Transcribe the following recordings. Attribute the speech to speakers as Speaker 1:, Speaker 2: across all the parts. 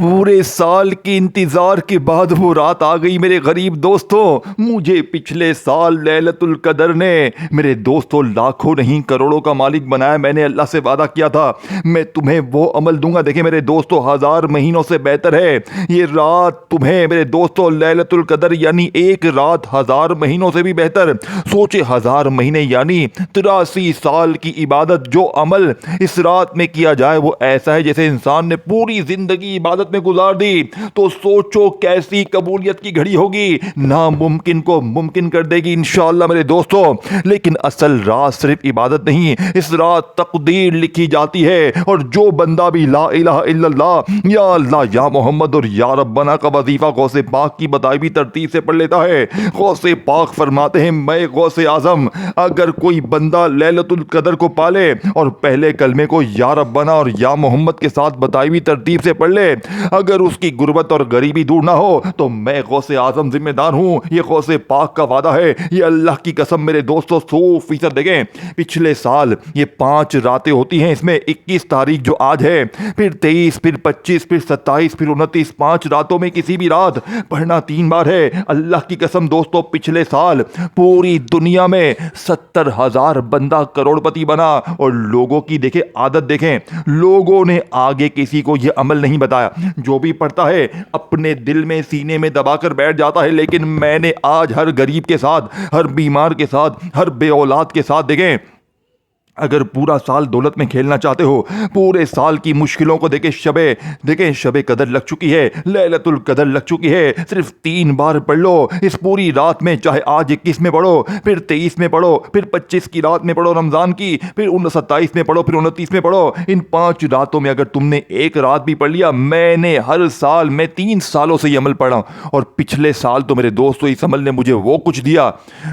Speaker 1: پورے سال کے انتظار کے بعد وہ رات آ گئی میرے غریب دوستوں۔ مجھے پچھلے سال لیلۃ القدر نے میرے دوستوں لاکھوں نہیں کروڑوں کا مالک بنایا۔ میں نے اللہ سے وعدہ کیا تھا میں تمہیں وہ عمل دوں گا۔ دیکھیں میرے دوستوں، 1000 مہینوں سے بہتر ہے یہ رات تمہیں میرے دوستوں۔ لیلۃ القدر یعنی ایک رات 1000 مہینوں سے بھی بہتر۔ سوچے 1000 مہینے یعنی 83 سال کی عبادت، جو عمل اس رات میں کیا جائے وہ ایسا ہے جیسے انسان نے پوری زندگی عبادت میں گزار دی۔ تو سوچو کیسی قبولیت کی گھڑی ہوگی، ناممکن کو ممکن کر دے گی انشاءاللہ میرے دوستو۔ لیکن اصل راز صرف عبادت نہیں، اس رات تقدیر لکھی جاتی ہے، اور جو بندہ بھی لا الہ الا اللہ یا اللہ یا محمد اور یا ربنا کا وظیفہ غوث پاک کی بتائی ہوئی ترتیب سے پڑھ لیتا ہے، غوث پاک فرماتے ہیں میں غوث اعظم اگر کوئی بندہ لیلۃ القدر کو پالے اور پہلے کلمے کو یا ربنا اور یا محمد کے ساتھ بتائی ہوئی ترتیب سے پڑھ لے، اگر اس کی غربت اور غریبی دور نہ ہو تو میں غوث اعظم ذمہ دار ہوں۔ یہ غوث پاک کا وعدہ ہے، یہ اللہ کی قسم میرے دوستو 100%۔ دیکھیں پچھلے سال یہ 5 راتیں ہوتی ہیں، اس میں 21 تاریخ جو آج ہے، پھر 23، پھر 25، پھر 27، پھر 29، 5 راتوں میں کسی بھی رات پڑھنا 3 بار ہے۔ اللہ کی قسم دوستو پچھلے سال پوری دنیا میں 70,000 بندہ کروڑپتی بنا، اور لوگوں کی دیکھیں عادت دیکھیں، لوگوں نے آگے کسی کو یہ عمل نہیں بتایا، جو بھی پڑھتا ہے اپنے دل میں سینے میں دبا کر بیٹھ جاتا ہے۔ لیکن میں نے آج ہر غریب کے ساتھ، ہر بیمار کے ساتھ، ہر بے اولاد کے ساتھ دیکھیں، اگر پورا سال دولت میں کھیلنا چاہتے ہو، پورے سال کی مشکلوں کو دیکھیں شب قدر لگ چکی ہے، لیلۃ القدر لگ چکی ہے، صرف 3 بار پڑھ لو اس پوری رات میں، چاہے آج 21 میں پڑھو، پھر 23 میں پڑھو، پھر 25 کی رات میں پڑھو رمضان کی، پھر 27 میں پڑھو، پھر 29 میں پڑھو۔ ان 5 راتوں میں اگر تم نے ایک رات بھی پڑھ لیا، میں نے ہر سال، میں 3 سالوں سے یہ عمل پڑھا، اور پچھلے سال تو میرے دوستو اس عمل نے مجھے وہ کچھ دیا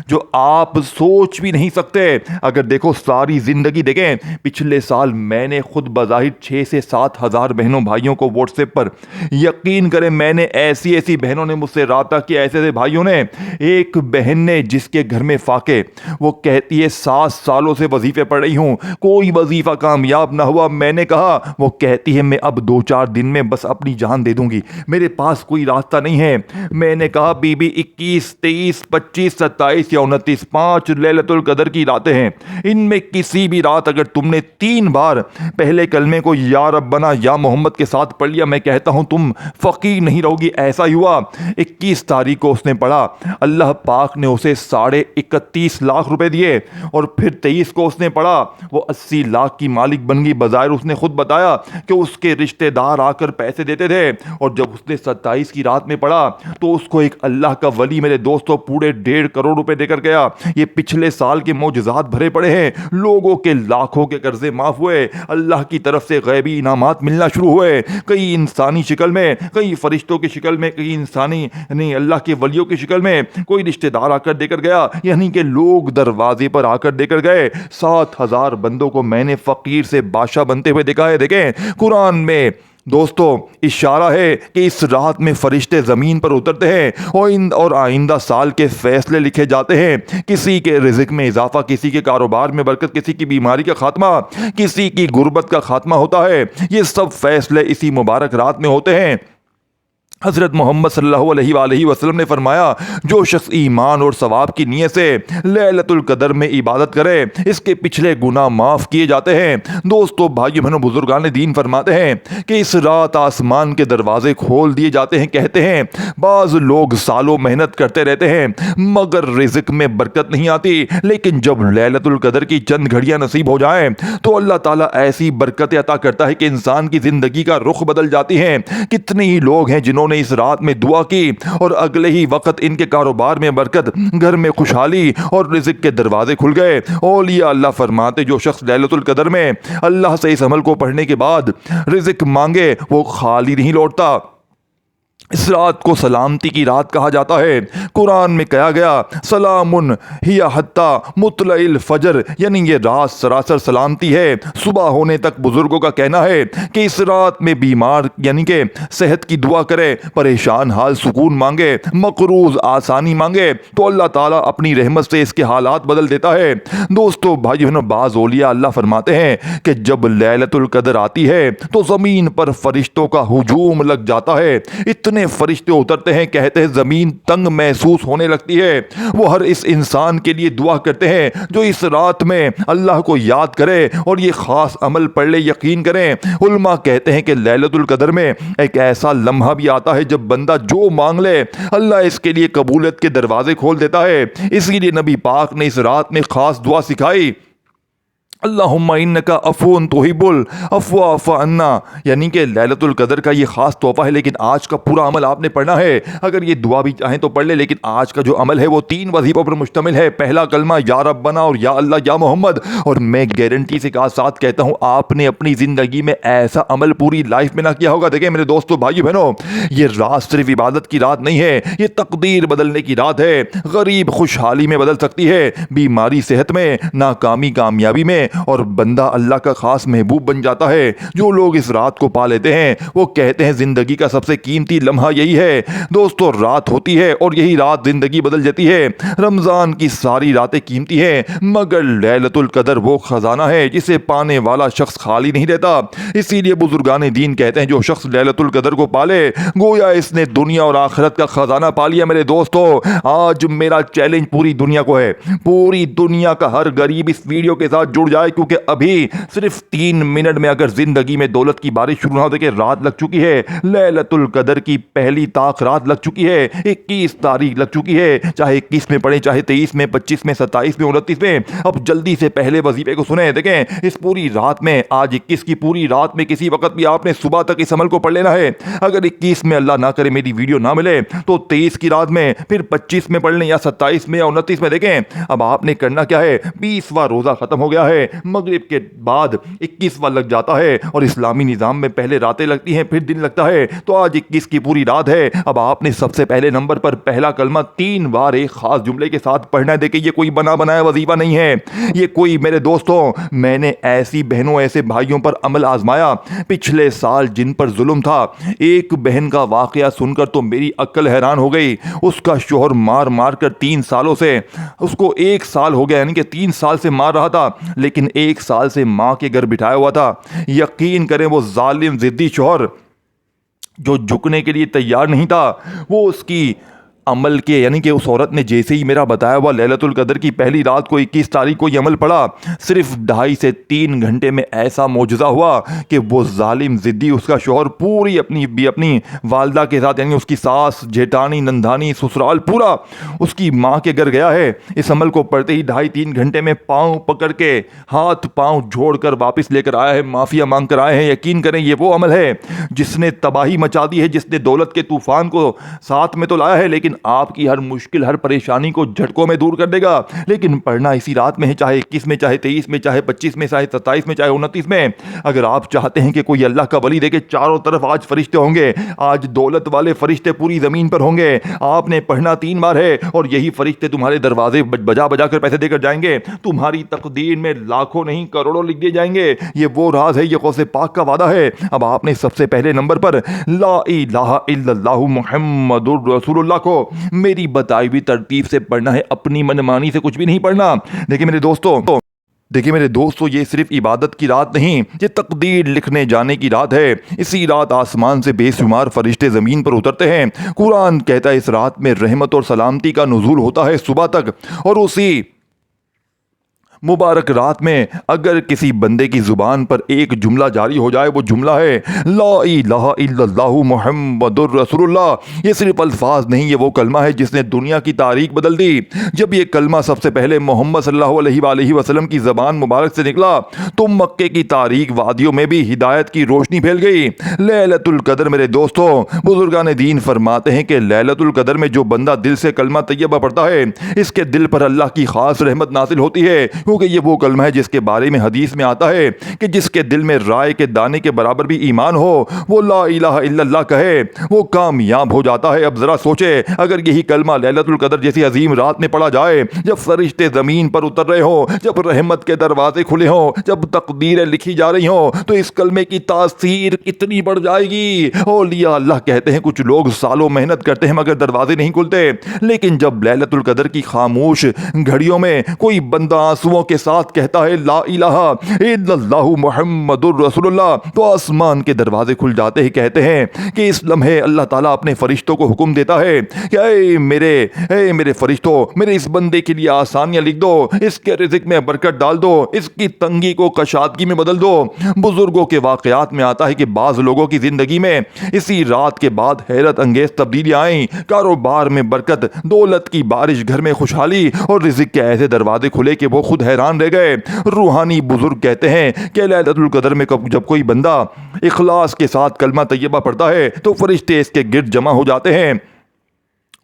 Speaker 1: جو آپ سوچ بھی نہیں سکتے۔ اگر دیکھو ساری زندگی دیکھیں، پچھلے سال میں نے خود بظاہر 6 سے 7 ہزار بہنوں بھائیوں کو واٹس ایپ پر، یقین کریں میں نے ایسی بہنوں نے مجھ سے رابطہ کیا، ایسے بھائیوں نے۔ ایک بہن نے جس کے گھر میں فاقے، وہ کہتی ہے 7 سالوں سے وظیفے پڑھ رہی ہوں، کوئی وظیفہ کامیاب نہ ہوا۔ میں نے کہا، وہ کہتی ہے میں اب 2-4 دن میں بس اپنی جان دے دوں گی، میرے پاس کوئی راستہ نہیں ہے۔ میں نے کہا بی بی 21، 23، 25، 27 یا 29، 5 لیلۃ القدر کی راتیں ہیں، ان میں کسی بھی رات اگر تم نے 3 بار پہلے کلمے کو یا ربنا یا محمد کے ساتھ پڑھ لیا، میں کہتا ہوں تم فقیر نہیں رہو گی۔ ایسا ہی ہوا، 21 تاریخ کو اس نے پڑھا، اللہ پاک نے اسے 31.5 لاکھ روپے دیے، اور پھر 23 کو اس نے پڑھا، وہ 80 لاکھ کی مالک بن گئی۔ بظاہر اس نے خود بتایا کہ اس کے رشتہ دار آ کر پیسے دیتے تھے، اور جب اس نے 27 کی رات میں پڑھا تو اس کو ایک اللہ کا ولی میرے دوستوں پورے 1.5 کروڑ روپے دے کر گیا۔ یہ پچھلے سال کے معجزات بھرے پڑے ہیں، لوگوں کے لاکھوں کے قرضے معاف ہوئے، اللہ کی طرف سے غیبی انعامات ملنا شروع ہوئے، کئی انسانی شکل میں، کئی فرشتوں کی شکل میں، کئی انسانی نہیں اللہ کے ولیوں کی شکل میں، کوئی رشتہ دار آ کر دے کر گیا، یعنی کہ لوگ دروازے پر آ کر دے کر گئے۔ 7,000 بندوں کو میں نے فقیر سے بادشاہ بنتے ہوئے دیکھا ہے۔ دیکھیں قرآن میں دوستو اشارہ ہے کہ اس رات میں فرشتے زمین پر اترتے ہیں، اور آئندہ سال کے فیصلے لکھے جاتے ہیں، کسی کے رزق میں اضافہ، کسی کے کاروبار میں برکت، کسی کی بیماری کا خاتمہ، کسی کی غربت کا خاتمہ ہوتا ہے۔ یہ سب فیصلے اسی مبارک رات میں ہوتے ہیں۔ حضرت محمد صلی اللہ علیہ وآلہ وسلم نے فرمایا، جو شخص ایمان اور ثواب کی نیت سے لیلۃ القدر میں عبادت کرے، اس کے پچھلے گناہ معاف کیے جاتے ہیں۔ دوستو بھائیو بہنوں بزرگان دین فرماتے ہیں کہ اس رات آسمان کے دروازے کھول دیے جاتے ہیں۔ کہتے ہیں بعض لوگ سالوں محنت کرتے رہتے ہیں مگر رزق میں برکت نہیں آتی، لیکن جب لیلۃ القدر کی چند گھڑیاں نصیب ہو جائیں تو اللہ تعالیٰ ایسی برکتیں عطا کرتا ہے کہ انسان کی زندگی کا رخ بدل جاتی ہے۔ کتنے ہی لوگ ہیں جنہوں نے اس رات میں دعا کی اور اگلے ہی وقت ان کے کاروبار میں برکت، گھر میں خوشحالی اور رزق کے دروازے کھل گئے۔ اولیاء اللہ فرماتے جو شخص لیلۃ القدر میں اللہ سے اس عمل کو پڑھنے کے بعد رزق مانگے وہ خالی نہیں لوٹتا، اس رات کو سلامتی کی رات کہا جاتا ہے۔ قرآن میں کہا گیا سلام ہی حتی مطلع الفجر، یعنی یہ رات سراسر سلامتی ہے صبح ہونے تک۔ بزرگوں کا کہنا ہے کہ اس رات میں بیمار یعنی کہ صحت کی دعا کرے، پریشان حال سکون مانگے، مقروض آسانی مانگے تو اللہ تعالیٰ اپنی رحمت سے اس کے حالات بدل دیتا ہے۔ دوستو بھائی بہنوں، بعض اولیاء اللہ فرماتے ہیں کہ جب لیلۃ القدر آتی ہے تو زمین پر فرشتوں کا ہجوم لگ جاتا ہے، اتنے فرشتے اترتے ہیں، کہتے ہیں زمین تنگ محسوس ہونے لگتی ہے۔ وہ ہر اس انسان کے لیے دعا کرتے ہیں جو اس رات میں اللہ کو یاد کرے اور یہ خاص عمل پڑھ لے۔ یقین کریں، علماء کہتے ہیں کہ لیلۃ القدر میں ایک ایسا لمحہ بھی آتا ہے جب بندہ جو مانگ لے اللہ اس کے لیے قبولیت کے دروازے کھول دیتا ہے۔ اسی لیے نبی پاک نے اس رات میں خاص دعا سکھائی، اللہم انک عفو تحب العفو فاعف عنا، یعنی کہ لیلۃ القدر کا یہ خاص تحفہ ہے، لیکن آج کا پورا عمل آپ نے پڑھنا ہے۔ اگر یہ دعا بھی چاہیں تو پڑھ لیں، لیکن آج کا جو عمل ہے وہ 3 وظیفوں پر مشتمل ہے۔ پہلا کلمہ یا ربنا اور یا اللہ یا محمد، اور میں گارنٹی سے ساتھ کہتا ہوں آپ نے اپنی زندگی میں ایسا عمل پوری لائف میں نہ کیا ہوگا۔ دیکھیں میرے دوستو بھائیو بہنوں، یہ رات صرف عبادت کی رات نہیں ہے، یہ تقدیر بدلنے کی رات ہے۔ غریب خوشحالی میں بدل سکتی ہے، بیماری صحت میں، ناکامی کامیابی میں، اور بندہ اللہ کا خاص محبوب بن جاتا ہے۔ جو لوگ اس رات کو پا لیتے ہیں وہ کہتے ہیں زندگی کا سب سے قیمتی لمحہ یہی ہے۔ دوستو رات ہوتی ہے اور یہی رات زندگی بدل جاتی ہے۔ رمضان کی ساری راتیں قیمتی ہیں، مگر لیلۃ القدر وہ خزانہ ہے جسے پانے والا شخص خالی نہیں رہتا۔ اسی لیے بزرگان دین کہتے ہیں جو شخص لیلۃ القدر کو پالے گویا اس نے دنیا اور آخرت کا خزانہ پا لیا۔ میرے دوستو آج میرا چیلنج پوری دنیا کو ہے، پوری دنیا کا ہر غریب اس ویڈیو کے ساتھ جڑ جائے، کیونکہ ابھی صرف 3 منٹ میں اگر زندگی میں دولت کی بارش شروع نہ ہو، دیکھیں رات لگ چکی ہے، لیلۃ القدر کی پہلی طاق رات لگ چکی ہے، 21 تاریخ لگ چکی ہے۔ چاہے 21 میں پڑھیں، چاہے 23 میں، 25 میں، 27 میں، 29 میں، اب جلدی سے پہلے وظیفے کو سنیں۔ دیکھیں اس پوری رات میں، آج 21 کی پوری رات میں کسی وقت بھی آپ نے صبح تک اس عمل کو پڑھ لینا ہے۔ اگر 21 میں اللہ نہ کرے میری ویڈیو نہ ملے تو 23 کی رات میں، پھر 25 میں پڑھ لیں، یا 27 میں یا 29 میں۔ دیکھیں اب آپ نے کرنا کیا ہے، 20واں روزہ ختم ہو گیا ہے، مغرب کے بعد 21واں لگ جاتا ہے، اور اسلامی نظام میں پہلے راتیں لگتی ہیں پھر دن لگتا ہے، تو آج 21 کی پوری رات ہے۔ اب آپ نے سب سے پہلے نمبر پر پہلا کلمہ 3 بار ایک خاص جملے کے ساتھ پڑھنا ہے۔ دیکھیں یہ کوئی بنا بنایا وظیفہ نہیں ہے، یہ کوئی میرے دوستوں، میں نے ایسی بہنوں ایسے بھائیوں پر عمل آزمایا پچھلے سال جن پر ظلم تھا۔ ایک بہن کا واقعہ سن کر تو میری عقل حیران ہو گئی، اس کا شوہر مار مار کر 3 سالوں سے، اس کو 1 سال ہو گیا، یعنی کہ 3 سال سے مار رہا تھا، لیکن 1 سال سے ماں کے گھر بٹھایا ہوا تھا۔ یقین کریں وہ ظالم ضدی شوہر جو جھکنے کے لیے تیار نہیں تھا، وہ اس کی عمل کے یعنی کہ اس عورت نے جیسے ہی میرا بتایا ہوا لیلۃ القدر کی پہلی رات کو 21 تاریخ کو یہ عمل پڑا، صرف 2.5 سے 3 گھنٹے میں ایسا معجزہ ہوا کہ وہ ظالم ضدی اس کا شوہر پوری اپنی والدہ کے ساتھ، یعنی اس کی ساس، جیٹانی، نندانی، سسرال، پورا اس کی ماں کے گھر گیا ہے۔ اس عمل کو پڑھتے ہی 2.5-3 گھنٹے میں پاؤں پکڑ کے ہاتھ پاؤں جوڑ کر واپس لے کر آیا ہے، معافیا مانگ کر آئے ہیں۔ یقین کریں یہ وہ عمل ہے جس نے تباہی مچا دی ہے، جس نے دولت کے طوفان کو ساتھ میں تو لایا ہے، لیکن آپ کی ہر مشکل، ہر پریشانی کو جھٹکوں میں دور کر دے گا۔ لیکن پڑھنا اسی رات میں ہے، چاہے 21 میں، چاہے 23 میں، چاہے 25 میں، چاہے 27 میں، چاہے 29 میں۔ اگر آپ چاہتے ہیں کہ کوئی اللہ کا ولی دیکھے چاروں طرف آج فرشتے ہوں گے، آج دولت والے فرشتے پوری زمین پر ہوں گے، آپ نے پڑھنا 3 بار ہے، اور یہی فرشتے تمہارے دروازے بجا بجا کر پیسے دے کر جائیں گے، تمہاری تقدیر میں لاکھوں نہیں کروڑوں لکھ دیے جائیں گے۔ یہ وہ راز ہے، یہ غوث پاک کا وعدہ ہے۔ اب آپ نے سب سے پہلے نمبر پر لا الہ الا اللہ محمد الرسول اللہ کو میری بتائی ہوئی ترتیب سے پڑھنا ہے، اپنی منمانی سے کچھ بھی نہیں پڑھنا۔ دیکھیں میرے دوستو یہ صرف عبادت کی رات نہیں، یہ تقدیر لکھنے جانے کی رات ہے۔ اسی رات آسمان سے بے شمار فرشتے زمین پر اترتے ہیں۔ قرآن کہتا ہے اس رات میں رحمت اور سلامتی کا نزول ہوتا ہے صبح تک، اور اسی مبارک رات میں اگر کسی بندے کی زبان پر ایک جملہ جاری ہو جائے، وہ جملہ ہے لا الہ الا اللہ محمد الرسول اللہ۔ یہ صرف الفاظ نہیں، یہ وہ کلمہ ہے جس نے دنیا کی تاریخ بدل دی۔ جب یہ کلمہ سب سے پہلے محمد صلی اللہ علیہ وآلہ وسلم کی زبان مبارک سے نکلا تو مکے کی تاریخ وادیوں میں بھی ہدایت کی روشنی پھیل گئی۔ لیلۃ القدر میرے دوستوں، بزرگان دین فرماتے ہیں کہ لیلۃ القدر میں جو بندہ دل سے کلمہ طیبہ پڑھتا ہے، اس کے دل پر اللہ کی خاص رحمت نازل ہوتی ہے، کیونکہ یہ وہ کلمہ ہے جس کے بارے میں حدیث میں آتا ہے کہ جس کے دل میں رائے کے دانے کے برابر بھی ایمان ہو، وہ لا الہ الا اللہ کہے، وہ کامیاب ہو جاتا ہے۔ اب ذرا سوچے، اگر یہی کلمہ لیلۃ القدر جیسی عظیم رات میں پڑھا جائے، جب فرشتے زمین پر اتر رہے ہوں، جب رحمت کے دروازے کھلے ہوں، جب تقدیریں لکھی جا رہی ہوں، تو اس کلمے کی تاثیر کتنی بڑھ جائے گی۔ اولیاء اللہ کہتے ہیں کچھ لوگ سالوں محنت کرتے ہیں مگر دروازے نہیں کھلتے، لیکن جب لیلۃ القدر کی خاموش گھڑیوں میں کوئی بندہ آنسوؤں کے ساتھ کہتا ہے لا الہ الا اللہ محمد الرسول اللہ، تو آسمان کے دروازے کھل جاتے ہیں۔ کہتے ہیں کہ اس لمحے اللہ تعالیٰ اپنے فرشتوں کو حکم دیتا ہے کہ اے میرے فرشتوں، میرے اس بندے کے لیے آسانیاں لکھ دو، اس کے رزق میں برکت ڈال دو، اس کی تنگی کو کشادگی میں بدل دو۔ بزرگوں کے واقعات میں آتا ہے کہ بعض لوگوں کی زندگی میں اسی رات کے بعد حیرت انگیز تبدیلیاں آئیں، کاروبار میں برکت، دولت کی بارش، گھر میں خوشحالی، اور رزق کے ایسے دروازے کھلے کہ وہ خود حیران رہ گئے۔ روحانی بزرگ کہتے ہیں کہ لیلۃ القدر میں جب کوئی بندہ اخلاص کے ساتھ کلمہ طیبہ پڑھتا ہے تو فرشتے اس کے گرد جمع ہو جاتے ہیں،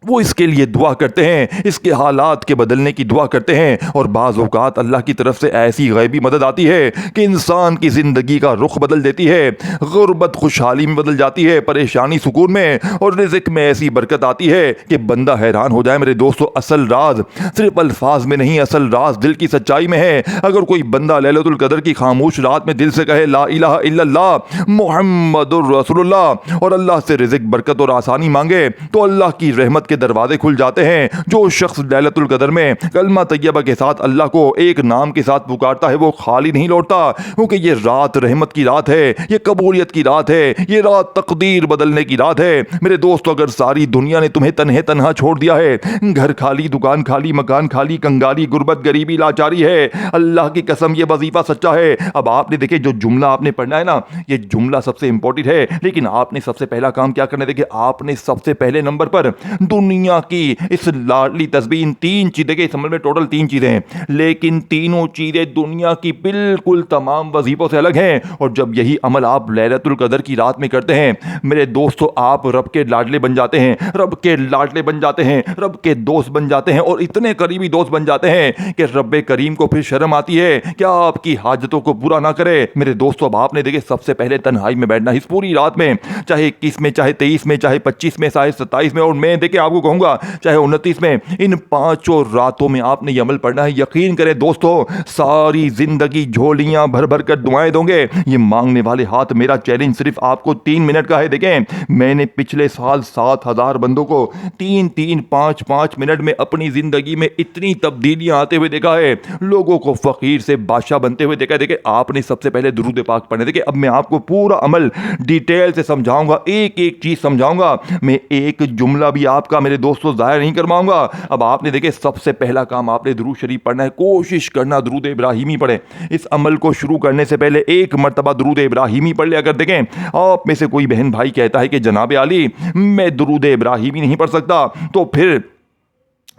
Speaker 1: وہ اس کے لیے دعا کرتے ہیں، اس کے حالات کے بدلنے کی دعا کرتے ہیں، اور بعض اوقات اللہ کی طرف سے ایسی غیبی مدد آتی ہے کہ انسان کی زندگی کا رخ بدل دیتی ہے۔ غربت خوشحالی میں بدل جاتی ہے، پریشانی سکون میں، اور رزق میں ایسی برکت آتی ہے کہ بندہ حیران ہو جائے۔ میرے دوستو، اصل راز صرف الفاظ میں نہیں، اصل راز دل کی سچائی میں ہے۔ اگر کوئی بندہ لیلۃ القدر کی خاموش رات میں دل سے کہے لا الہ الا اللہ محمد الرسول اللہ، اور اللہ سے رزق، برکت اور آسانی مانگے، تو اللہ کی رحمت کے دروازے کھل جاتے ہیں۔ جو شخص لیلۃ القدر میں کلمہ طیبہ کے ساتھ اللہ کو ایک نام کے ساتھ پکارتا ہے، وہ خالی نہیں لوٹتا، کیونکہ یہ رات رحمت کی رات ہے، یہ قبولیت کی رات ہے، یہ رات تقدیر بدلنے کی رات ہے۔ میرے دوستو، اگر ساری دنیا نے تمہیں تنہا چھوڑ دیا ہے، گھر خالی، دکان خالی، مکان خالی، کنگالی، غربت، غریبی، لاچاری ہے، اللہ کی قسم یہ وظیفہ سچا ہے۔ اب آپ نے دیکھے جو جملہ آپ نے پڑھنا ہے نا، یہ جملہ سب سے امپورٹنٹ ہے، لیکن آپ نے سب سے پہلا کام کیا کرنا ہے؟ دیکھیں، آپ نے سب سے پہلے نمبر پر دنیا کی اس لاڈلی تسبیح، تین چیزیں، کہ اس عمل میں ٹوٹل تین چیزیں ہیں، لیکن تینوں چیزیں دنیا کی بالکل تمام وظیفوں سے الگ ہیں۔ اور جب یہی عمل آپ لیلۃ القدر کی رات میں کرتے ہیں، میرے دوستو، آپ رب کے لاڈلے بن جاتے ہیں، رب کے لاڈلے بن جاتے ہیں، رب کے دوست بن جاتے ہیں، اور اتنے قریبی دوست بن جاتے ہیں کہ رب کریم کو پھر شرم آتی ہے کہ آپ کی حاجتوں کو پورا نہ کرے۔ میرے دوستو، اب آپ نے دیکھے سب سے پہلے تنہائی میں بیٹھنا اس پوری رات میں، چاہے 21 میں، چاہے 23 میں، چاہے 25 میں، چاہے 27 میں، اور میں دیکھیں آپ کو کہوں گا چاہے 29 میں، ان پانچوں راتوں میں آپ نے یہ عمل پڑھنا ہے۔ یقین کریں دوستو، ساری زندگی جھولیاں بھر بھر کر دعائیں دوں گے۔ یہ مانگنے والے ہاتھ، میرا چیلنج صرف آپ کو 3 منٹ کا ہے۔ دیکھیں، میں نے پچھلے سال 7,000 بندوں کو 3-3, 5-5 منٹ میں اپنی زندگی میں اتنی تبدیلیاں آتے ہوئے دیکھا ہے، لوگوں کو فقیر سے بادشاہ بنتے ہوئے دیکھا ہے۔ دیکھیں، آپ نے سب سے پہلے درود پاک پڑھنا ہے۔ دیکھیں، اب میں آپ کو پورا عمل ڈیٹیل سے سمجھاؤں گا، ایک ایک چیز سمجھاؤں گا، میں ایک جملہ بھی آپ کا میرے دوستوں ظاہر نہیں کرواؤں گا۔ اب آپ نے دیکھیں سب سے پہلا کام آپ نے درود شریف پڑھنا ہے، کوشش کرنا درود ابراہیمی پڑھیں۔ اس عمل کو شروع کرنے سے پہلے ایک مرتبہ درود ابراہیمی پڑھ لیا۔ اگر دیکھیں آپ میں سے کوئی بہن بھائی کہتا ہے کہ جناب علی میں درود ابراہیمی نہیں پڑھ سکتا، تو پھر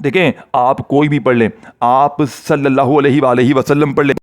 Speaker 1: دیکھیں آپ کوئی بھی پڑھ لیں، آپ صلی اللہ علیہ وآلہ وسلم پڑھ لیں،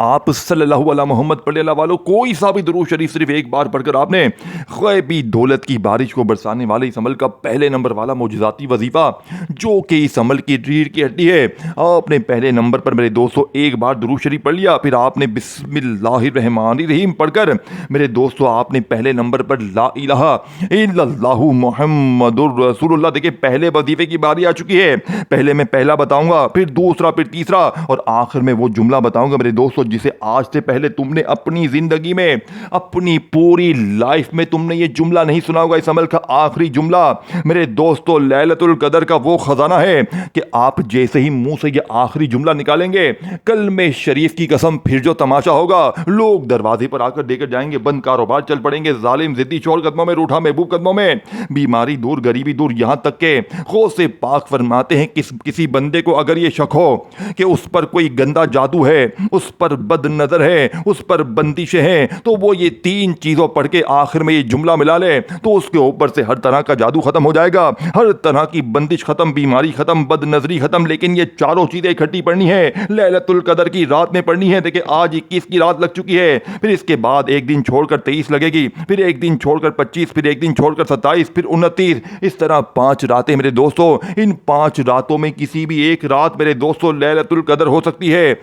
Speaker 1: آپ صلی اللہ علیہ محمد پڑھ لیں، اللہ والوں کوئی سا بھی درود شریف صرف ایک بار پڑھ کر آپ نے غیبی دولت کی بارش کو برسانے والے اس عمل کا پہلے نمبر والا معجزاتی وظیفہ، جو کہ اس عمل کی ریڑھ کی ہڈی ہے، آپ نے پہلے نمبر پر میرے دوستو ایک بار درود شریف پڑھ لیا، پھر آپ نے بسم اللہ الرحمن الرحیم پڑھ کر میرے دوستو آپ نے پہلے نمبر پر لا الہ الا اللہ محمد الرسول اللہ۔ دیکھیں پہلے وظیفے کی باری آ چکی ہے، پہلے میں پہلا بتاؤں گا، پھر دوسرا، پھر تیسرا، اور آخر میں وہ جملہ بتاؤں گا میرے دوستو جسے آج سے پہلے تم نے اپنی زندگی میں، اپنی پوری لائف میں تم نے یہ جملہ نہیں سنا ہوگا۔ اس عمل کا آخری جملہ میرے دوستو لیلۃ القدر کا وہ خزانہ ہے کہ آپ جیسے ہی منہ سے یہ آخری جملہ نکالیں گے، کلمہ شریف کی قسم پھر جو تماشا ہوگا، لوگ دروازے پر آ کر دے کر جائیں گے، بند کاروبار چل پڑیں گے، ظالم ضدی چور قدموں میں، روٹھا محبوب قدموں میں، بیماری دور، غریبی دور، یہاں تک کہ غوث پاک فرماتے ہیں کسی بندے کو اگر یہ شک ہو کہ اس پر کوئی گندا جادو ہے، اس پر بد نظر ہے، اس پر بندشیں ہیں، تو وہ یہ 3 چیزوں پڑھ کے آخر میں یہ جملہ ملا لے تو اس کے اوپر سے ہر طرح کا جادو ختم ہو جائے گا، ہر طرح کی بندش ختم، بیماری ختم، بد نظری ختم۔ لیکن یہ چاروں چیزیں اکٹھی پڑھنی ہے، لیلۃ القدر کی رات میں پڑھنی ہے۔ دیکھیں آج 21 کی رات لگ چکی ہے، پھر اس کے بعد ایک دن چھوڑ کر 23 لگے گی، پھر ایک دن چھوڑ کر 25، پھر ایک دن چھوڑ کر 27، پھر 29، اس طرح 5 راتیں میرے دوستوں۔ ان 5 راتوں میں کسی بھی ایک رات میرے دوستوں لیلۃ القدر ہو سکتی ہے۔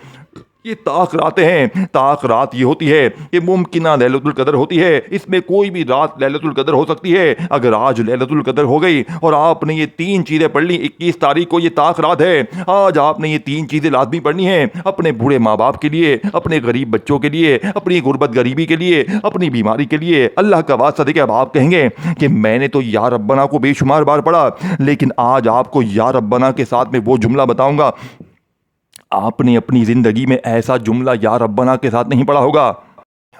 Speaker 1: یہ طاق راتیں ہیں، طاق رات یہ ہوتی ہے کہ ممکنہ لیلۃ القدر ہوتی ہے، اس میں کوئی بھی رات لیلۃ القدر ہو سکتی ہے۔ اگر آج لیلۃ القدر ہو گئی اور آپ نے یہ 3 چیزیں پڑھ لی، 21 تاریخ کو یہ طاق رات ہے، آج آپ نے یہ 3 چیزیں لازمی پڑھنی ہیں، اپنے بوڑھے ماں باپ کے لیے، اپنے غریب بچوں کے لیے، اپنی غربت غریبی کے لیے، اپنی بیماری کے لیے۔ اللہ کا واسطہ دیکھیں، اب آپ کہیں گے کہ میں نے تو یا ربنا کو بے شمار بار پڑھا، لیکن آج آپ کو یا ربنا کے ساتھ میں وہ جملہ بتاؤں گا آپ نے اپنی زندگی میں ایسا جملہ یا ربنا کے ساتھ نہیں پڑھا ہوگا۔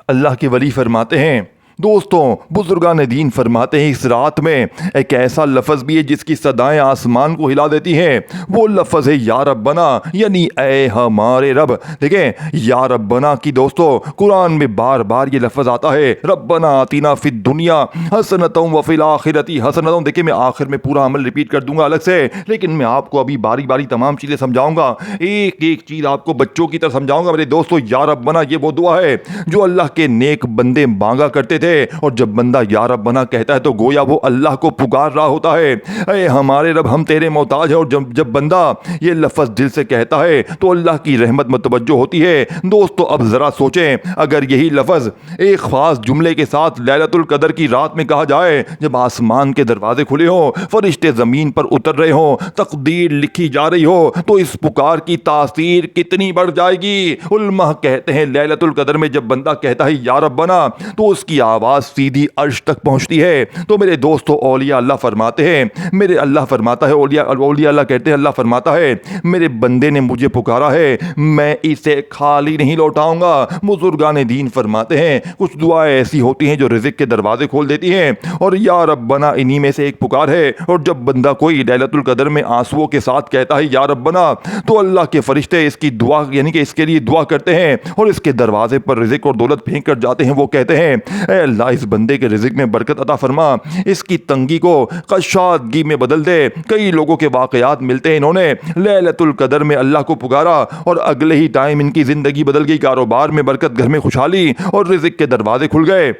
Speaker 1: اللہ کے ولی فرماتے ہیں، دوستوں بزرگان دین فرماتے ہیں، اس رات میں ایک ایسا لفظ بھی ہے جس کی صدائیں آسمان کو ہلا دیتی ہیں، وہ لفظ ہے یا ربنا، یعنی اے ہمارے رب۔ دیکھیں یا ربنا کی دوستوں قرآن میں بار بار یہ لفظ آتا ہے، ربنا آتینا فی الدنیا حسنۃ وفی الآخرۃ حسنۃ۔ دیکھیں میں آخر میں پورا عمل ریپیٹ کر دوں گا الگ سے، لیکن میں آپ کو ابھی باری باری تمام چیزیں سمجھاؤں گا، ایک ایک چیز آپ کو بچوں کی طرح سمجھاؤں گا میرے دوستوں۔ یا ربنا یہ وہ دعا ہے جو اللہ کے نیک بندے مانگا کرتے تھے، اور جب بندہ یا ربنا کہتا ہے تو گویا وہ اللہ کو پکار رہا ہوتا ہے، اے ہمارے رب ہم تیرے محتاج ہیں۔ اور جب بندہ یہ لفظ دل سے کہتا ہے تو اللہ کی رحمت متوجہ ہوتی ہے۔ دوستو اب ذرا سوچیں، اگر یہی لفظ ایک خاص جملے کے ساتھ لیلۃ القدر کی رات میں کہا جائے، جب آسمان کے دروازے کھلے ہوں، فرشتے زمین پر اتر رہے ہوں، تقدیر لکھی جا رہی ہو، تو اس پکار کی تاثیر کتنی بڑھ جائے گی۔ علماء کہتے ہیں لیلۃ القدر میں جب بندہ کہتا ہے یا ربنا تو اس کی آواز سیدھی عرش تک پہنچتی ہے۔ تو میرے دوستو اولیاء اللہ فرماتے ہیں، میرے اللہ فرماتا ہے، اولیاء اللہ کہتے ہیں، اللہ فرماتا ہے میرے بندے نے مجھے پکارا ہے، میں اسے خالی نہیں لوٹاؤں گا۔ بزرگان دین فرماتے ہیں کچھ دعائیں ایسی ہوتی ہیں جو رزق کے دروازے کھول دیتی ہیں، اور یا ربنا انہی میں سے ایک پکار ہے۔ اور جب بندہ کوئی لیلۃ القدر میں آنسوؤں کے ساتھ کہتا ہے یا ربنا، تو اللہ کے فرشتے اس کی دعا یعنی کہ اس کے لیے دعا کرتے ہیں، اور اس کے دروازے پر رزق اور دولت پھینک کر جاتے ہیں۔ وہ کہتے ہیں اے اللہ اس بندے کے رزق میں برکت عطا فرما، اس کی تنگی کو کشادگی میں بدل دے۔ کئی لوگوں کے واقعات ملتے ہیں، انہوں نے لیلۃ القدر میں اللہ کو پکارا اور اگلے ہی ٹائم ان کی زندگی بدل گئی، کاروبار میں برکت، گھر میں خوشحالی اور رزق کے دروازے کھل گئے۔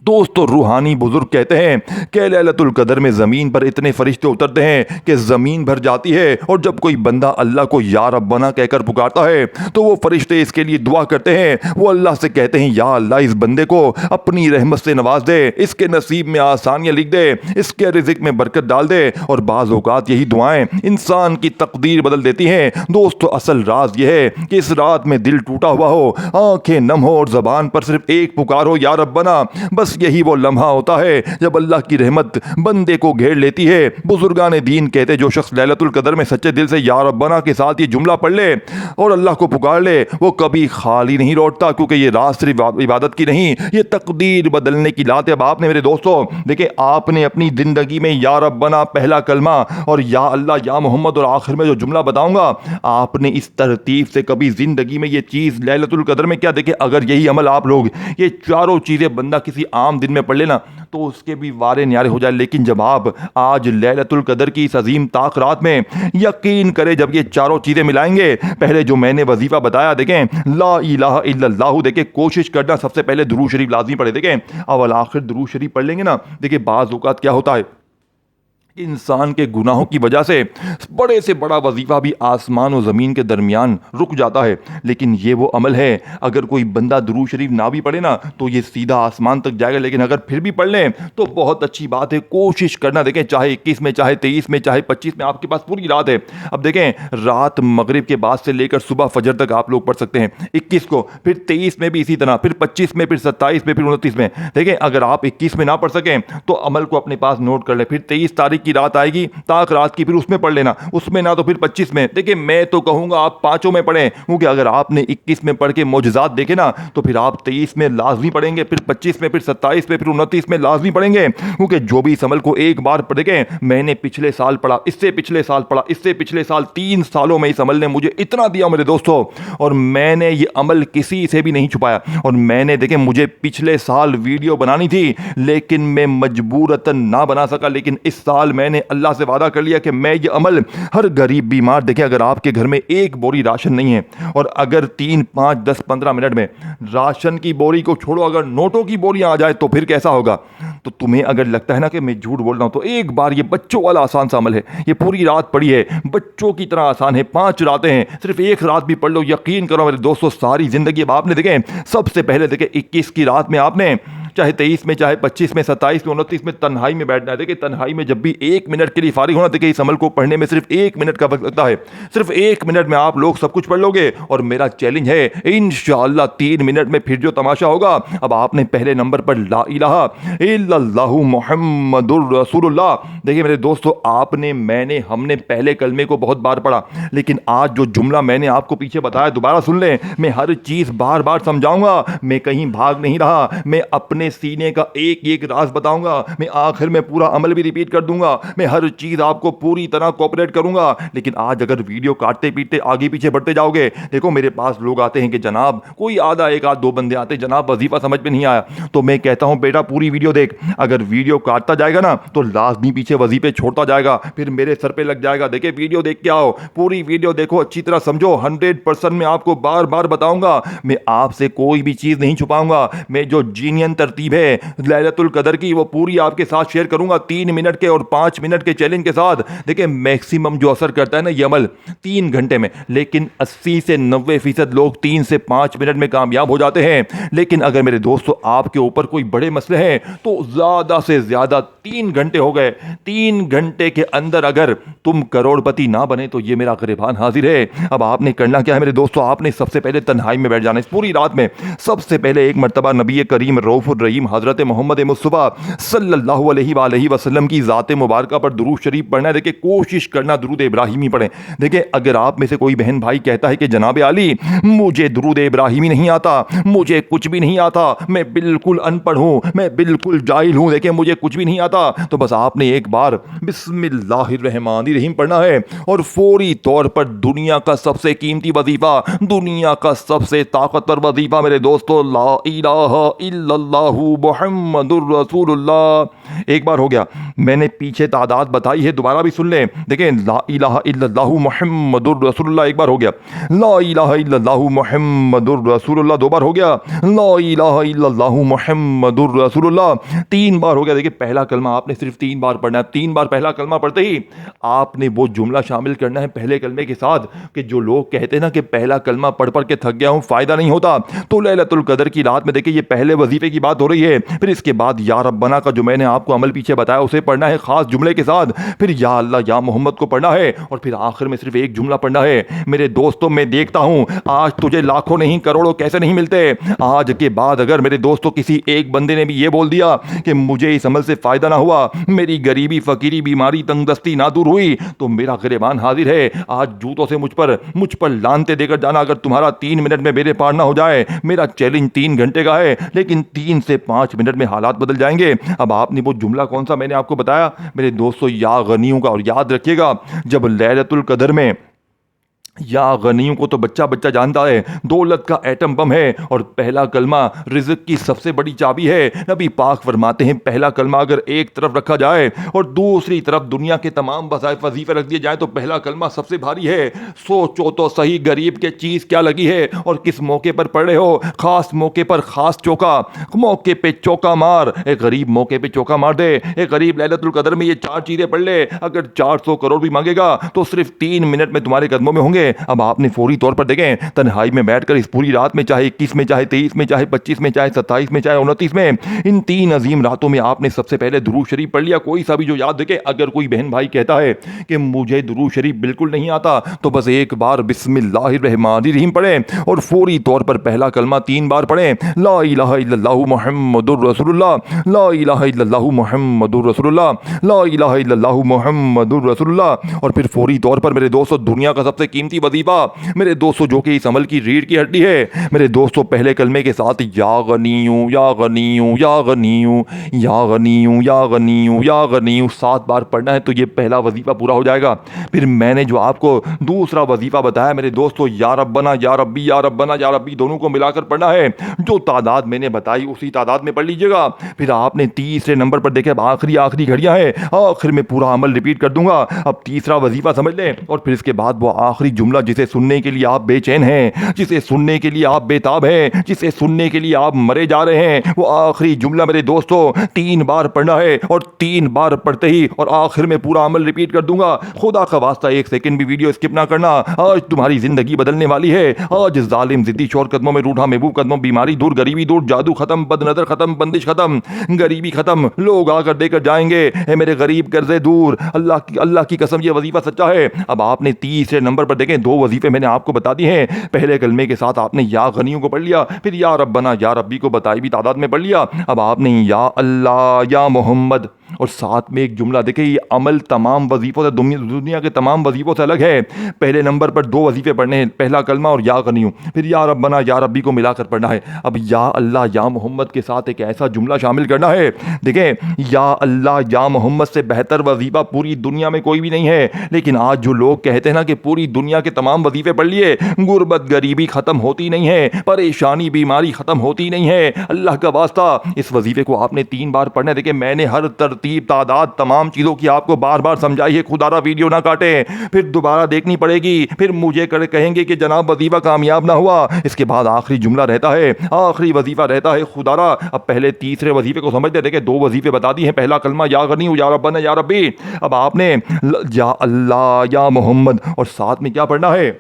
Speaker 1: دوستو روحانی بزرگ کہتے ہیں کہ لیلۃ القدر میں زمین پر اتنے فرشتے اترتے ہیں کہ زمین بھر جاتی ہے، اور جب کوئی بندہ اللہ کو یا ربنا کہہ کر پکارتا ہے تو وہ فرشتے اس کے لیے دعا کرتے ہیں، وہ اللہ سے کہتے ہیں یا اللہ اس بندے کو اپنی رحمت سے نواز دے، اس کے نصیب میں آسانیاں لکھ دے، اس کے رزق میں برکت ڈال دے۔ اور بعض اوقات یہی دعائیں انسان کی تقدیر بدل دیتی ہیں۔ دوستو اصل راز یہ ہے کہ اس رات میں دل ٹوٹا ہوا ہو، آنکھیں نم ہو، اور زبان پر صرف ایک پکار ہو یا ربنا، بس یہی وہ لمحہ ہوتا ہے جب اللہ کی رحمت بندے کو گھیر لیتی ہے۔ بزرگان دین کہتے جو شخص لیلۃ القدر میں سچے دل سے یا ربنا کے ساتھ یہ جملہ پڑھ لے اور اللہ کو پکار لے، وہ کبھی خالی نہیں لوٹتا، کیونکہ یہ راز صرف عبادت کی نہیں، یہ تقدیر بدلنے کی لات ہے۔ اب آپ نے میرے دوستو دیکھیں، آپ نے اپنی زندگی میں یا ربنا پہلا کلمہ اور یا اللہ یا محمد اور آخر میں جو جملہ بتاؤں گا، آپ نے اس ترتیب سے کبھی زندگی میں یہ چیز لیلۃ القدر میں کیا دیکھیں، اگر یہی عمل آپ لوگ یہ چاروں چیزیں بندہ کسی عام دن میں پڑھ لینا تو اس کے بھی وارے نیارے ہو جائے، لیکن جب آپ آج لیلۃ القدر کی اس عظیم طاق رات میں یقین کرے جب یہ چاروں چیزیں ملائیں گے، پہلے جو میں نے وظیفہ بتایا دیکھیں لا الہ الا اللہ، دیکھیں کوشش کرنا سب سے پہلے درود شریف لازمی پڑھے، دیکھیں اول آخر درود شریف پڑھ لیں گے نا، دیکھیں بعض اوقات کیا ہوتا ہے انسان کے گناہوں کی وجہ سے بڑے سے بڑا وظیفہ بھی آسمان و زمین کے درمیان رک جاتا ہے، لیکن یہ وہ عمل ہے اگر کوئی بندہ درود شریف نہ بھی پڑھے نا تو یہ سیدھا آسمان تک جائے گا، لیکن اگر پھر بھی پڑھ لیں تو بہت اچھی بات ہے۔ کوشش کرنا، دیکھیں چاہے 21 میں چاہے 23 میں چاہے 25 میں، آپ کے پاس پوری رات ہے۔ اب دیکھیں رات مغرب کے بعد سے لے کر صبح فجر تک آپ لوگ پڑھ سکتے ہیں 21 کو، پھر 23 میں بھی اسی طرح، پھر 25 میں، پھر 27 میں، پھر 29 میں۔ دیکھیں اگر آپ 21 میں نہ پڑھ سکیں تو عمل کو اپنے پاس نوٹ کر لیں، پھر 23 تاریخ کی رات آئے گی تاک رات کی، پھر اس میں پڑھ لینا، اس میں نہ تو پھر 25 میں۔ دیکھیں میں تو کہوں گا آپ 5 میں پڑھیں، کیونکہ اگر آپ نے 21 میں پڑھ کے معجزات دیکھے نا تو پھر آپ 23 میں لازمی پڑھیں گے، پھر 25 میں، پھر 27 میں، پھر 29 میں لازمی پڑھیں گے، کیونکہ جو بھی اس عمل کو ایک بار پڑھیں گے، میں نے پچھلے سال پڑھا، اس سے پچھلے سال پڑھا، اس سے پچھلے سال، 3 سالوں میں اس عمل نے مجھے اتنا دیا میرے دوستو، اور میں نے یہ عمل کسی سے بھی نہیں چھپایا۔ اور میں نے دیکھیں مجھے پچھلے سال ویڈیو بنانی تھی لیکن میں مجبورتاً نہ بنا سکا، لیکن اس سال میں نے اللہ سے وعدہ کر لیا کہ میں یہ عمل ہر غریب بیمار، دیکھیں اگر آپ کے گھر میں ایک بوری راشن نہیں ہے، اور اگر 3، 5، 10، 15 منٹ میں راشن کی بوری کو چھوڑو اگر نوٹوں کی بوریاں آ جائے تو پھر کیسا ہوگا؟ تو تمہیں اگر لگتا ہے نا کہ میں جھوٹ بول رہا ہوں تو ایک بار یہ بچوں والا آسان سا عمل ہے، یہ پوری رات پڑھی ہے، بچوں کی طرح آسان ہے، 5 راتیں ہیں، صرف ایک رات بھی پڑھ لو، یقین کرو میرے دوستو ساری زندگی اب آپ نے دیکھیں سب سے پہلے دیکھیں 21 کی رات میں آپ نے چاہے 23 میں، چاہے 25 میں، 27 میں، 29 میں تنہائی میں بیٹھنا ہے۔ دیکھیں تنہائی میں جب بھی 1 منٹ کے لیے فارغ ہونا، دیکھیں اس عمل کو پڑھنے میں صرف 1 منٹ کا وقت لگتا ہے، صرف 1 منٹ میں آپ لوگ سب کچھ پڑھ لو گے، اور میرا چیلنج ہے انشاءاللہ 3 منٹ میں پھر جو تماشا ہوگا، اب آپ نے پہلے نمبر پر لا الہ الا اللہ محمد الرسول اللہ۔ دیکھیں میرے دوستو آپ نے، میں نے، ہم نے پہلے کلمے کو بہت بار پڑھا، لیکن آج جو جملہ میں نے آپ کو پیچھے بتایا دوبارہ سن لیں، میں ہر چیز بار بار سمجھاؤں گا، میں کہیں بھاگ نہیں رہا، میں اپنے سینے کا ایک ایک راز بتاؤں گا، میں آخر میں پورا عمل بھی ریپیٹ کر دوں گا، میں ہر چیز آپ کو پوری طرح کوپریٹ کروں گا۔ لیکن آج اگر ویڈیو کاٹتے پیٹتے آگے پیچھے بڑھتے جاؤ گے، دیکھو میرے پاس لوگ آتے ہیں کہ جناب کوئی آدھا ایک آدھ 2 بندے آتے ہیں، جناب وظیفہ سمجھ میں نہیں آیا، تو میں کہتا ہوں بیٹا پوری ویڈیو دیکھ، اگر ویڈیو کاٹتا جائے گا نا تو لازمی پیچھے وظیفے چھوڑتا جائے گا، پھر میرے سر پہ لگ جائے گا۔ دیکھیں ویڈیو دیکھ کے آؤ، پوری ویڈیو دیکھو، اچھی طرح سمجھو، 100% میں آپ کو بار بار بتاؤں گا، میں آپ سے کوئی بھی چیز نہیں چھپاؤں گا، میں جو جینین ترتیب ہے لیلۃ القدر کی وہ پوری آپ کے ساتھ شیئر کروں گا 3 منٹ کے اور 5 منٹ کے چیلنج کے ساتھ۔ دیکھیں میکسیمم جو اثر کرتا ہے نا یہ عمل 3 گھنٹے میں، لیکن 80 سے 90% لوگ 3 سے 5 منٹ میں کامیاب ہو جاتے ہیں۔ لیکن اگر میرے دوستو آپ کے اوپر کوئی بڑے مسئلے ہیں تو زیادہ سے زیادہ 3 گھنٹے ہو گئے، 3 گھنٹے کے اندر اگر تم کروڑ پتی نہ بنے تو یہ میرا گریبان حاضر ہے۔ اب آپ نے کرنا کیا ہے میرے دوستو، آپ نے سب سے پہلے تنہائی میں بیٹھ جانا، اس پوری رات میں سب سے پہلے ایک مرتبہ نبی کریم رؤوف الرحیم حضرت محمد مصطفیٰ صلی اللہ علیہ وآلہ وسلم کی ذات مبارکہ پر درود شریف پڑھنا ہے۔ دیکھیں کوشش کرنا درود ابراہیمی پڑھیں۔ دیکھیں اگر آپ میں سے کوئی بہن بھائی کہتا ہے کہ جناب علی مجھے درود ابراہیمی نہیں آتا، مجھے کچھ بھی نہیں آتا، میں بالکل ان پڑھ ہوں، میں بالکل جاہل ہوں، دیکھیں مجھے کچھ بھی نہیں آتا، تو بس آپ نے ایک بار بسم اللہ الرحمن الرحیم پڑھنا ہے، اور فوری طور پر دنیا کا سب سے قیمتی وظیفہ، دنیا کا سب سے طاقتور وظیفہ میرے دوستو، لا الہ الا اللہ محمد الرسول اللہ۔ ایک بار ہو گیا، میں نے پیچھے تعداد بتائی ہے، دوبارہ بھی سن لیں۔ دیکھیں لا الہ الا اللہ محمد الرسول اللہ ایک بار ہو گیا، لا الہ الا اللہ محمد الرسول اللہ 2 بار ہو گیا، لا الہ الا اللہ محمد الرسول اللہ 3 بار ہو گیا۔ دیکھیں پہلا کلمہ آپ نے صرف 3 بار پڑھنا ہے، 3 بار پہلا کلمہ پڑھتے ہی آپ نے وہ جملہ شامل کرنا ہے پہلے کلمے کے ساتھ کہ جو لوگ کہتے ہیں نا کہ پہلا کلمہ پڑھ پڑھ کے تھک گیا ہوں، فائدہ نہیں ہوتا، تو لیلۃ القدر کی رات میں دیکھیں یہ پہلے وظیفے کی بات ہو رہی ہے، پھر اس کے بعد یا ربنا کا جو میں نے آپ کو عمل پیچھے بتایا اسے پڑھنا ہے خاص جملے کے ساتھ، پھر یا اللہ یا محمد کو پڑھنا ہے، اور پھر آخر میں صرف ایک جملہ پڑھنا ہے۔ میرے دوستوں میں دیکھتا ہوں آج تجھے لاکھوں نہیں کروڑوں کیسے نہیں ملتے، آج کے بعد اگر میرے دوستوں کسی ایک بندے نے بھی یہ بول دیا کہ مجھے اس عمل سے فائدہ نہ ہوا، میری غریبی فقیری بیماری تنگ دستی نہ دور ہوئی، تو میرا گریبان حاضر ہے، آج جوتوں سے مجھ پر لانتے دے کر جانا اگر تمہارا 3 منٹ میں میرے پار نہ ہو جائے۔ میرا چیلنج 3 گھنٹے کا ہے، لیکن 3 سے 5 منٹ میں حالات بدل جائیں گے۔ اب آپ نے وہ جملہ کون سا میں نے آپ کو بتایا میرے دوستو، یا غنیوں کا، اور یاد رکھیے گا جب لیلۃ القدر میں یا غنیوں کو تو بچہ بچہ جانتا ہے، دولت کا ایٹم بم ہے، اور پہلا کلمہ رزق کی سب سے بڑی چابی ہے۔ نبی پاک فرماتے ہیں پہلا کلمہ اگر ایک طرف رکھا جائے اور دوسری طرف دنیا کے تمام وظیفے رکھ دیے جائیں تو پہلا کلمہ سب سے بھاری ہے۔ سوچو تو صحیح غریب کے چیز کیا لگی ہے اور کس موقع پر پڑھ رہے ہو، خاص موقع پر خاص چوکا، موقع پہ چوکا مار، ایک غریب موقع پہ چوکا مار دے، ایک غریب لیلۃ القدر میں یہ 4 چیزیں پڑھ لے، اگر 400 کروڑ بھی مانگے گا تو صرف 3 منٹ میں تمہارے قدموں میں ہوں گے۔ ہے। اب آپ نے فوری طور پر دیکھیں تنہائی میں بیٹھ کر اس پوری رات میں، چاہے 21 میں، چاہے 23 میں، چاہے 25 میں، چاہے 27 میں، چاہے 29 میں، ان 3 عظیم راتوں میں آپ نے سب سے پہلے درود شریف پڑھ لیا، کوئی سا بھی جو یاد رکھے۔ اگر کوئی بہن بھائی کہتا ہے کہ مجھے درود شریف بالکل نہیں آتا تو بس ایک بار بسم اللہ الرحمن الرحیم پڑھیں اور فوری طور پر پہلا کلمہ 3 بار پڑھیں، لا الہ الا اللہ محمد الرسول اللہ، لا الہ الا اللہ محمد الرسول اللہ، لا الہ الا اللہ محمد الرسول اللہ۔ اور پھر فوری طور پر میرے دوستو دنیا کا سب سے قیمتی وظیفہ میرے دوستو جو کہ اس عمل کی ریڑھ کی ہڈی ہے، میرے دوستو پہلے کلمے کے ساتھ یا غنیو یا غنیو یا غنیو یا غنیو یا غنیو یا غنیو 7 بار پڑھنا ہے، تو یہ پہلا وظیفہ پورا ہو جائے گا۔ پھر میں نے جو آپ کو دوسرا وظیفہ بتایا میرے دوستو، یا ربنا یا ربی یا ربنا یا ربی دونوں کو ملا کر پڑھنا ہے، جو تعداد میں نے بتائی اسی تعداد میں پڑھ لیجئے گا۔ پھر آپ نے تیسرے نمبر پر دیکھے اب آخری گھڑیاں ہیں، آخر میں پورا عمل ریپیٹ کر دوں گا، اب تیسرا وظیفہ سمجھ لیں، اور پھر اس کے بعد وہ آخری جملہ جسے سننے کے لیے آپ بے چین ہیں، جسے سننے کے لیے آپ بےتاب ہیں، جسے سننے کے لیے آپ مرے جا رہے ہیں، وہ آخری جملہ میرے دوستو 3 بار پڑھنا ہے، اور 3 بار پڑھتے ہی اور آخر میں پورا عمل ریپیٹ کر دوں گا۔ خدا کا واسطہ 1 سیکنڈ بھی ویڈیو اسکپ نہ کرنا، آج تمہاری زندگی بدلنے والی ہے۔ آج ظالم ضدی شور قدموں میں روٹھا محبوب قدموں، بیماری دور، غریبی دور، جادو ختم، بد نظر ختم، بندش ختم، غریبی ختم، لوگ آ کر دے کر جائیں گے اے میرے غریب قرضے دور، اللہ کی قسم یہ وظیفہ سچا ہے۔ اب آپ نے تیسرے نمبر پر دیکھیں 2 وظیفے میں نے آپ کو بتا دی ہیں، پہلے کلمے کے ساتھ آپ نے یا غنیوں کو پڑھ لیا، پھر یا ربنا یا ربی کو بتائی بھی تعداد میں پڑھ لیا، اب آپ نے یا اللہ یا محمد، اور ساتھ میں ایک جملہ دیکھیں، یہ عمل تمام وظیفوں سے دنیا کے تمام وظیفوں سے الگ ہے۔ پہلے نمبر پر 2 وظیفے پڑھنے ہیں، پہلا کلمہ اور یا غنیوں، پھر یا ربنا یا ربی کو ملا کر پڑھنا ہے۔ اب یا اللہ یا محمد کے ساتھ ایک ایسا جملہ شامل کرنا ہے، دیکھیں یا اللہ یا محمد سے بہتر وظیفہ پوری دنیا میں کوئی بھی نہیں ہے، لیکن آج جو لوگ کہتے ہیں نا کہ پوری دنیا کے تمام وظیفے پڑھ لیے، غربت غریبی ختم ہوتی نہیں ہے، پریشانی بیماری ختم ہوتی نہیں ہے، اللہ کا واسطہ اس وظیفے کو آپ نے 3 بار پڑھنا ہے۔ دیکھیں میں نے ہر ترتیب تعداد تمام چیزوں کی آپ کو بار بار سمجھائی ہے، خدا را ویڈیو نہ کاٹیں، پھر دوبارہ دیکھنی پڑے گی، پھر مجھے کہیں گے کہ جناب وظیفہ کامیاب نہ ہوا۔ اس کے بعد آخری جملہ رہتا ہے، آخری وظیفہ رہتا ہے خدا را۔ اب پہلے تیسرے وظیفے کو سمجھتے، دیکھیں 2 وظیفے بتا دی ہیں، پہلا کلمہ یا غنی یا ربنا یا ربی، اب آپ نے یا اللہ یا محمد، اور ساتھ میں کیا پڑھنا ہے،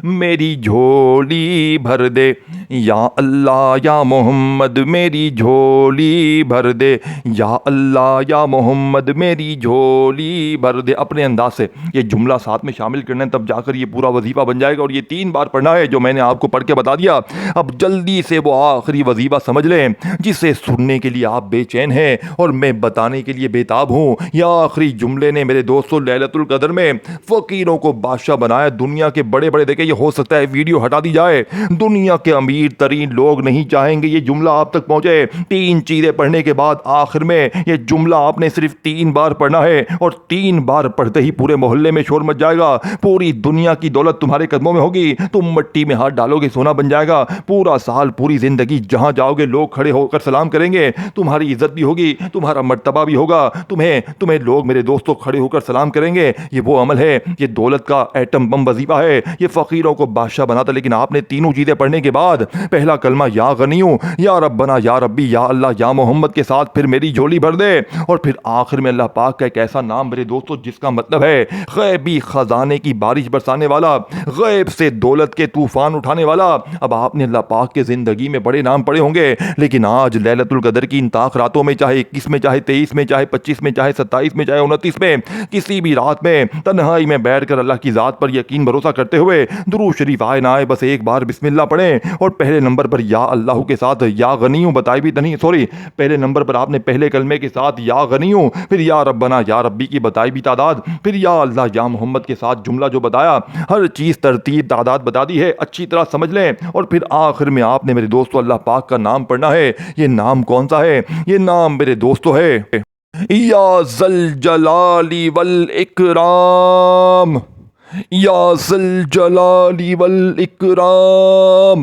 Speaker 1: میری جھولی بھر دے، یا اللہ یا محمد میری جھولی بھر دے، یا اللہ یا محمد میری جھولی بھر دے۔ اپنے انداز سے یہ جملہ ساتھ میں شامل کرنا ہے، تب جا کر یہ پورا وظیفہ بن جائے گا، اور یہ 3 بار پڑھنا ہے جو میں نے آپ کو پڑھ کے بتا دیا۔ اب جلدی سے وہ آخری وظیفہ سمجھ لیں جسے سننے کے لیے آپ بے چین ہیں اور میں بتانے کے لیے بےتاب ہوں۔ یہ آخری جملے نے میرے دوستوں لیلۃ القدر میں فقیروں کو بادشاہ بنایا، دنیا کے بڑے دیکھیں یہ ہو سکتا ہے ویڈیو ہٹا دی جائے، دنیا کے امیر ترین لوگ نہیں چاہیں گے یہ جملہ آپ تک پہنچے۔ 3 چیزیں پڑھنے کے بعد آخر میں یہ جملہ آپ نے صرف 3 بار پڑھنا ہے، اور 3 بار پڑھتے ہی پورے محلے میں شور مچ جائے گا، پوری دنیا کی دولت تمہارے قدموں میں ہوگی، تم مٹی میں ہاتھ ڈالو گے سونا بن جائے گا، پورا سال پوری زندگی جہاں جاؤ گے لوگ کھڑے ہو کر سلام کریں گے، تمہاری عزت بھی ہوگی، تمہارا مرتبہ بھی ہوگا، تمہیں لوگ میرے دوستوں کھڑے ہو کر سلام کریں گے۔ یہ وہ عمل ہے، یہ دولت کا ایٹم بم وظیفہ ہے، یہ فقیروں کو بادشاہ بناتا۔ لیکن آپ نے تینوں چیزیں پڑھنے کے بعد پہلا کلمہ یا غنیوں یا ربنا یا ربی یا اللہ یا محمد کے ساتھ پھر میری جھولی بھر دے، اور پھر آخر میں اللہ پاک کا ایک ایسا نام میرے دوستوں جس کا مطلب ہے غیبی خزانے کی بارش برسانے والا، غیب سے دولت کے طوفان اٹھانے والا۔ اب آپ نے اللہ پاک کے زندگی میں بڑے نام پڑے ہوں گے، لیکن آج لیلۃ القدر کی ان طاق راتوں میں، چاہے 21 میں، چاہے 23 میں، چاہے 25 میں، چاہے 27 میں، چاہے 29 میں، کسی بھی رات میں تنہائی میں بیٹھ کر اللہ کی ذات پر یقین بھروسہ کرتے ہوئے درود شریف آئے نہ آئے بس ایک بار بسم اللہ پڑھیں، اور پہلے نمبر پر یا اللہ کے ساتھ یا غنیوں بتائی بھی نہیں، پہلے نمبر پر آپ نے پہلے کلمے کے ساتھ یا غنیوں، پھر یا ربنا یا ربی کی بتائی بھی تعداد، پھر یا اللہ یا محمد کے ساتھ جملہ جو بتایا، ہر چیز ترتیب تعداد بتا دی ہے، اچھی طرح سمجھ لیں، اور پھر آخر میں آپ نے میرے دوستو اللہ پاک کا نام پڑھنا ہے۔ یہ نام کون سا ہے؟ یہ نام میرے دوستو ہے یا ذل جلال والاکرام، یا ذل جلال والاکرام،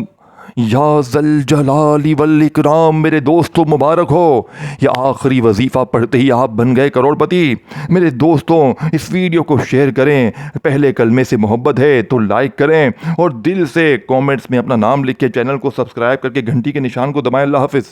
Speaker 1: یا ذل جلال والاکرام۔ میرے دوستو مبارک ہو، یہ آخری وظیفہ پڑھتے ہی آپ بن گئے کروڑ پتی۔ میرے دوستوں اس ویڈیو کو شیئر کریں، پہلے کلمے سے محبت ہے تو لائک کریں، اور دل سے کومنٹس میں اپنا نام لکھ کے چینل کو سبسکرائب کر کے گھنٹی کے نشان کو دبائیں۔ اللہ حافظ۔